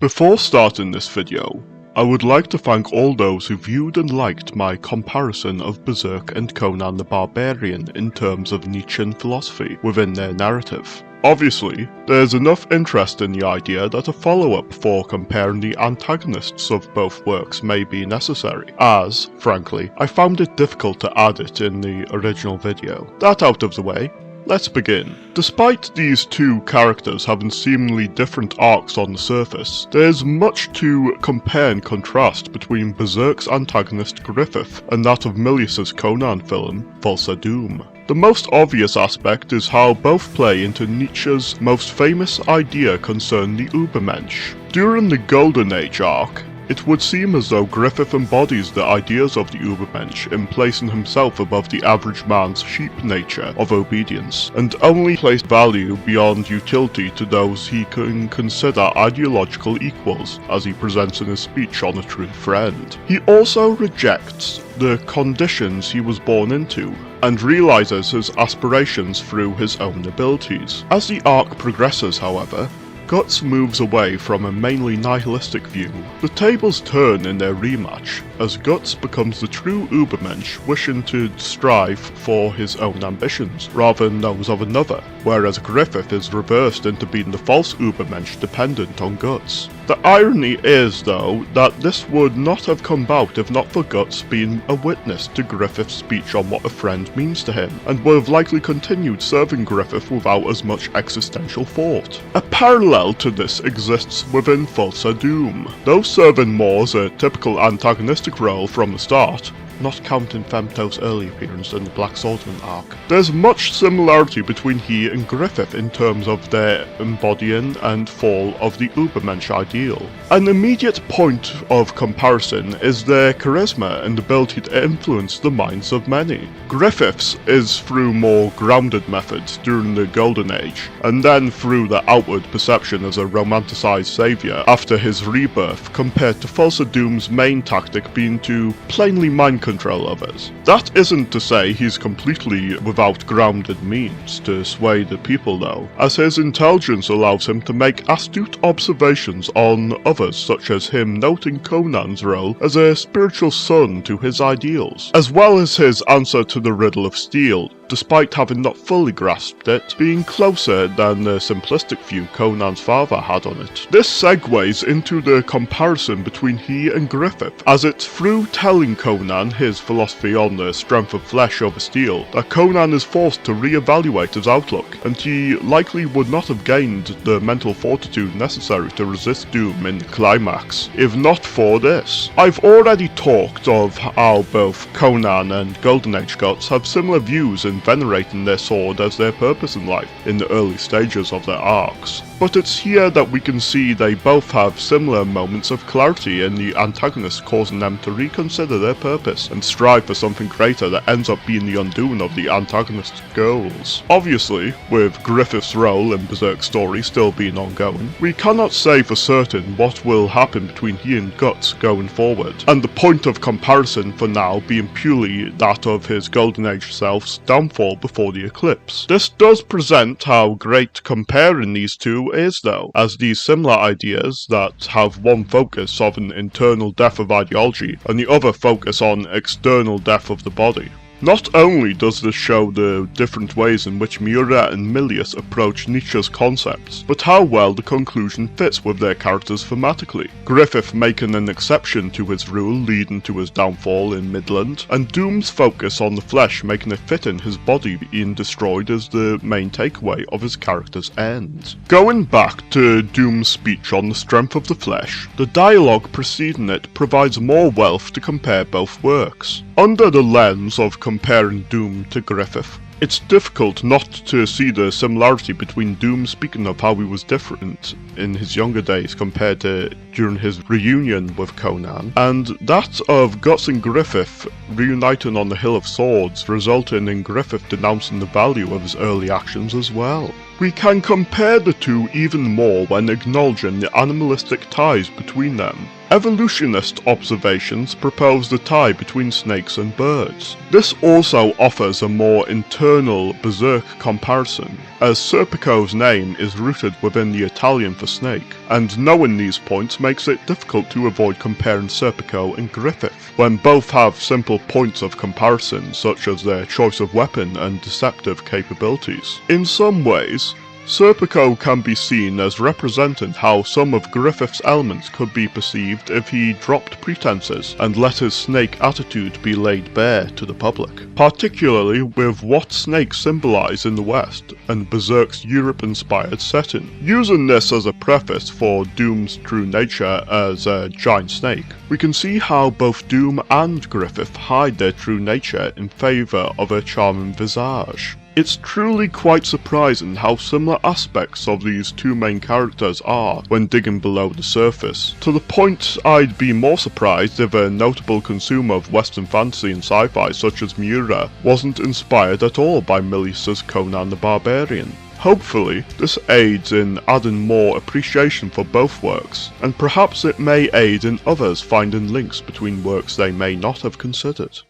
Before starting this video, I would like to thank all those who viewed and liked my comparison of Berserk and Conan the Barbarian in terms of Nietzschean philosophy within their narrative. Obviously, there's enough interest in the idea that a follow-up for comparing the antagonists of both works may be necessary, as, frankly, I found it difficult to add it in the original video. That out of the way, let's begin. Despite these two characters having seemingly different arcs on the surface, there's much to compare and contrast between Berserk's antagonist Griffith and that of Milius's Conan film, Thulsa Doom. The most obvious aspect is how both play into Nietzsche's most famous idea concerning the Übermensch. During the Golden Age arc, it would seem as though Griffith embodies the ideas of the Übermensch in placing himself above the average man's sheep nature of obedience, and only place value beyond utility to those he can consider ideological equals, as he presents in his speech on A True Friend. He also rejects the conditions he was born into, and realizes his aspirations through his own abilities. As the arc progresses, however, Guts moves away from a mainly nihilistic view. The tables turn in their rematch, as Guts becomes the true Übermensch, wishing to strive for his own ambitions, rather than those of another, whereas Griffith is reversed into being the false Übermensch dependent on Guts. The irony is, though, that this would not have come about if not for Guts being a witness to Griffith's speech on what a friend means to him, and would have likely continued serving Griffith without as much existential thought. A parallel to this exists within Thulsa Doom. Though serving more as a typical antagonistic role from the start, not counting Femto's early appearance in the Black Swordsman arc, there's much similarity between he and Griffith in terms of their embodying and fall of the Übermensch ideal. An immediate point of comparison is their charisma and ability to influence the minds of many. Griffith's is through more grounded methods during the Golden Age, and then through the outward perception as a romanticized saviour after his rebirth, compared to Thulsa Doom's main tactic being to plainly mind control others. That isn't to say he's completely without grounded means to sway the people though, as his intelligence allows him to make astute observations on others, such as him noting Conan's role as a spiritual son to his ideals, as well as his answer to the riddle of steel, despite having not fully grasped it, being closer than the simplistic view Conan's father had on it. This segues into the comparison between he and Griffith, as it's through telling Conan his philosophy on the strength of flesh over steel that Conan is forced to re-evaluate his outlook, and he likely would not have gained the mental fortitude necessary to resist Doom in the climax, if not for this. I've already talked of how both Conan and Golden Age Guts have similar views in venerating their sword as their purpose in life in the early stages of their arcs. But it's here that we can see they both have similar moments of clarity in the antagonist, causing them to reconsider their purpose and strive for something greater that ends up being the undoing of the antagonist's goals. Obviously, with Griffith's role in Berserk's story still being ongoing, we cannot say for certain what will happen between he and Guts going forward, and the point of comparison for now being purely that of his Golden Age self's downfall before the eclipse. This does present how great comparing these two is though, as these similar ideas that have one focus of an internal death of ideology and the other focus on external death of the body. Not only does this show the different ways in which Miura and Milius approach Nietzsche's concepts, but how well the conclusion fits with their characters thematically. Griffith making an exception to his rule leading to his downfall in Midland, and Doom's focus on the flesh making it fit in his body being destroyed as the main takeaway of his character's end. Going back to Doom's speech on the strength of the flesh, the dialogue preceding it provides more wealth to compare both works. Under the lens of comparing Doom to Griffith, it's difficult not to see the similarity between Doom speaking of how he was different in his younger days compared to during his reunion with Conan, and that of Guts and Griffith reuniting on the Hill of Swords, resulting in Griffith denouncing the value of his early actions as well. We can compare the two even more when acknowledging the animalistic ties between them. Evolutionist observations propose the tie between snakes and birds. This also offers a more internal Berserk comparison, as Serpico's name is rooted within the Italian for snake, and knowing these points makes it difficult to avoid comparing Serpico and Griffith, when both have simple points of comparison such as their choice of weapon and deceptive capabilities. In some ways, Serpico can be seen as representing how some of Griffith's elements could be perceived if he dropped pretenses and let his snake attitude be laid bare to the public, particularly with what snakes symbolize in the West and Berserk's Europe-inspired setting. Using this as a preface for Doom's true nature as a giant snake, we can see how both Doom and Griffith hide their true nature in favour of a charming visage. It's truly quite surprising how similar aspects of these two main characters are when digging below the surface, to the point I'd be more surprised if a notable consumer of Western fantasy and sci-fi such as Miura wasn't inspired at all by Melissa's Conan the Barbarian. Hopefully, this aids in adding more appreciation for both works, and perhaps it may aid in others finding links between works they may not have considered.